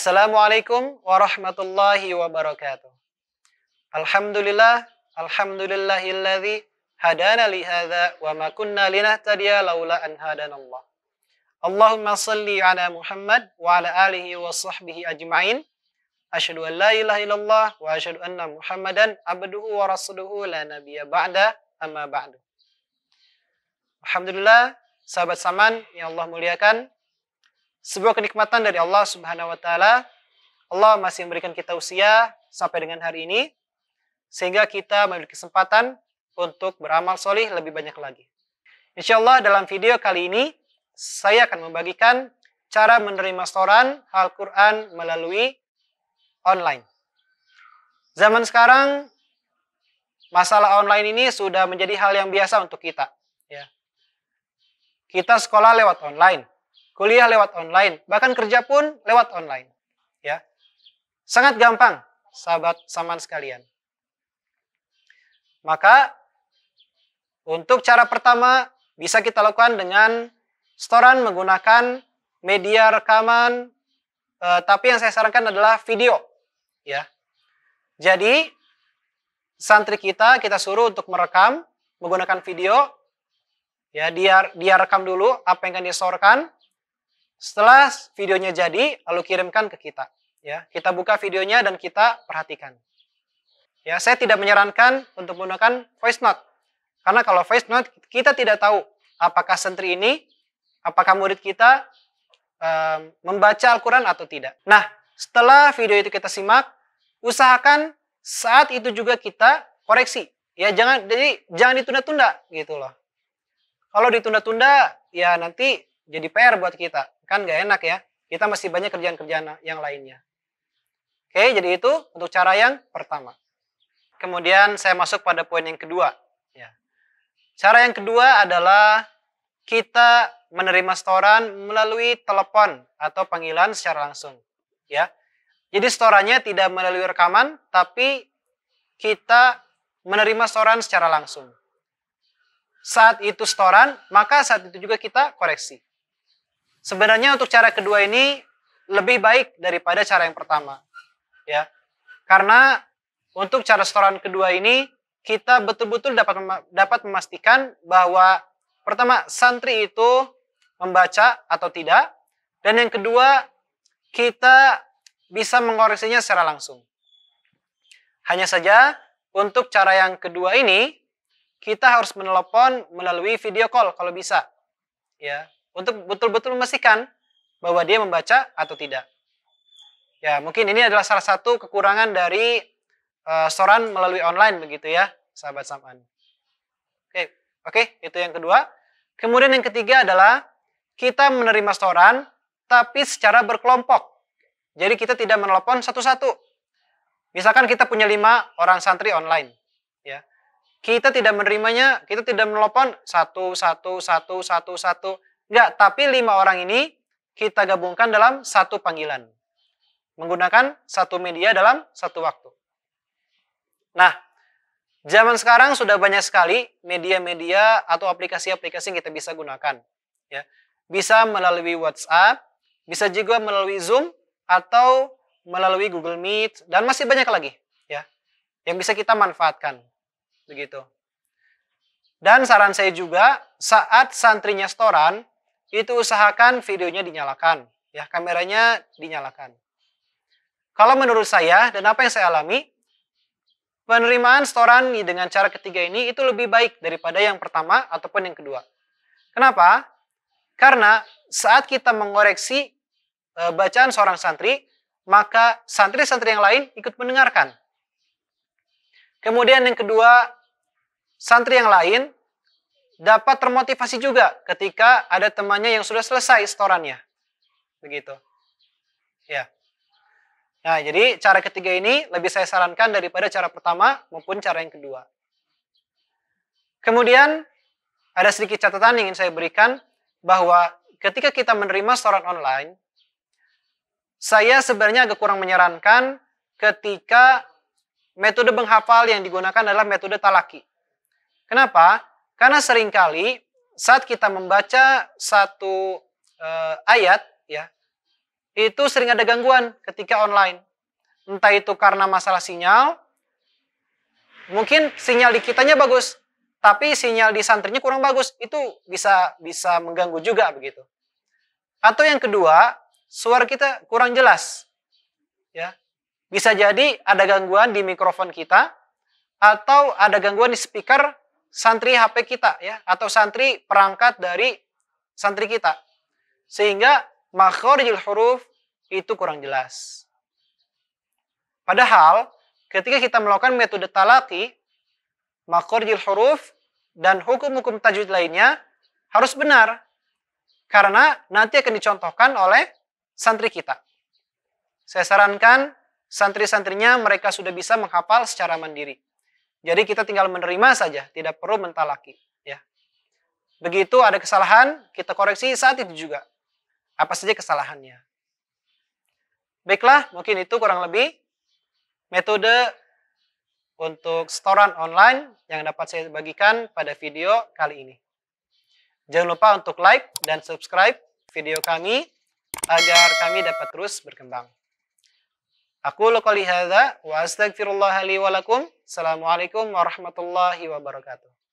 Assalamualaikum warahmatullahi wabarakatuh. Alhamdulillah, alhamdulillahilladzi hadana li hadza wa ma kunna linahtadiya laula an hadanallah. Allahumma shalli ala Muhammad wa ala alihi wa sahbihi ajma'in. Asyhadu an la ilaha illallah wa asyhadu anna Muhammadan abduhu wa rasuluhu la nabiyya ba'da amma ba'du. Alhamdulillah, sahabat Saman yang Allah muliakan, sebuah kenikmatan dari Allah Subhanahu wa taala. Allah masih memberikan kita usia sampai dengan hari ini sehingga kita memiliki kesempatan untuk beramal solih lebih banyak lagi. Insyaallah dalam video kali ini saya akan membagikan cara menerima setoran Al-Qur'an melalui online. Zaman sekarang masalah online ini sudah menjadi hal yang biasa untuk kita, ya. Kita sekolah lewat online, kuliah lewat online, bahkan kerja pun lewat online, ya. Sangat gampang, sahabat Saman sekalian. Maka untuk cara pertama bisa kita lakukan dengan setoran menggunakan media rekaman, tapi yang saya sarankan adalah video, ya. Jadi santri kita suruh untuk merekam menggunakan video, ya. Dia rekam dulu apa yang akan disetorkan. Setelah videonya jadi, lalu kirimkan ke kita. Ya, kita buka videonya dan kita perhatikan. Ya, saya tidak menyarankan untuk menggunakan voice note. Karena kalau voice note, kita tidak tahu apakah santri ini, apakah murid kita membaca Al-Quran atau tidak. Nah, setelah video itu kita simak, usahakan saat itu juga kita koreksi. Ya, jangan ditunda-tunda gitu loh. Kalau ditunda-tunda, ya nanti jadi PR buat kita. Kan nggak enak ya. Kita masih banyak kerjaan-kerjaan yang lainnya. Oke, jadi itu untuk cara yang pertama. Kemudian saya masuk pada poin yang kedua. Ya. Cara yang kedua adalah kita menerima setoran melalui telepon atau panggilan secara langsung. Ya. Jadi setorannya tidak melalui rekaman, tapi kita menerima setoran secara langsung. Saat itu setoran, maka saat itu juga kita koreksi. Sebenarnya untuk cara kedua ini lebih baik daripada cara yang pertama, ya. Karena untuk cara setoran kedua ini kita betul-betul dapat memastikan bahwa pertama santri itu membaca atau tidak, dan yang kedua kita bisa mengoreksinya secara langsung. Hanya saja untuk cara yang kedua ini kita harus menelepon melalui video call kalau bisa, ya. Untuk betul-betul memastikan bahwa dia membaca atau tidak. Ya, mungkin ini adalah salah satu kekurangan dari setoran melalui online begitu ya, sahabat Saman. Oke, itu yang kedua. Kemudian yang ketiga adalah kita menerima setoran tapi secara berkelompok. Jadi kita tidak menelepon satu-satu. Misalkan kita punya 5 orang santri online, ya. Kita tidak menerimanya, kita tidak menelepon satu. Enggak, tapi 5 orang ini kita gabungkan dalam satu panggilan. Menggunakan satu media dalam satu waktu. Nah, zaman sekarang sudah banyak sekali media-media atau aplikasi-aplikasi yang kita bisa gunakan. Ya. Bisa melalui WhatsApp, bisa juga melalui Zoom, atau melalui Google Meet, dan masih banyak lagi, ya, yang bisa kita manfaatkan. Begitu. Dan saran saya juga, saat santrinya setoran, itu usahakan videonya dinyalakan, ya, kameranya dinyalakan. Kalau menurut saya dan apa yang saya alami, penerimaan setoran dengan cara ketiga ini itu lebih baik daripada yang pertama ataupun yang kedua. Kenapa? Karena saat kita mengoreksi bacaan seorang santri, maka santri-santri yang lain ikut mendengarkan. Kemudian yang kedua, santri yang lain dapat termotivasi juga ketika ada temannya yang sudah selesai setorannya. Begitu. Ya. Nah, jadi cara ketiga ini lebih saya sarankan daripada cara pertama maupun cara yang kedua. Kemudian ada sedikit catatan yang ingin saya berikan bahwa ketika kita menerima setoran online, saya sebenarnya agak kurang menyarankan ketika metode menghafal yang digunakan adalah metode talaki. Kenapa? Karena seringkali saat kita membaca satu ayat, ya, itu sering ada gangguan ketika online. Entah itu karena masalah sinyal, mungkin sinyal di kitanya bagus, tapi sinyal di santrinya kurang bagus. Itu bisa mengganggu juga begitu. Atau yang kedua, suara kita kurang jelas. Ya. Bisa jadi ada gangguan di mikrofon kita, atau ada gangguan di speaker santri HP kita, ya, atau santri perangkat dari santri kita. Sehingga makharijul huruf itu kurang jelas. Padahal ketika kita melakukan metode talaqi, makharijul huruf dan hukum-hukum tajwid lainnya harus benar. Karena nanti akan dicontohkan oleh santri kita. Saya sarankan santri-santrinya mereka sudah bisa menghafal secara mandiri. Jadi kita tinggal menerima saja, tidak perlu mentalaki. Ya. Begitu ada kesalahan, kita koreksi saat itu juga. Apa saja kesalahannya. Baiklah, mungkin itu kurang lebih metode untuk setoran online yang dapat saya bagikan pada video kali ini. Jangan lupa untuk like dan subscribe video kami agar kami dapat terus berkembang. Aku qouli hadza wa astaghfirullah li wa lakum. Assalamualaikum warahmatullahi wabarakatuh.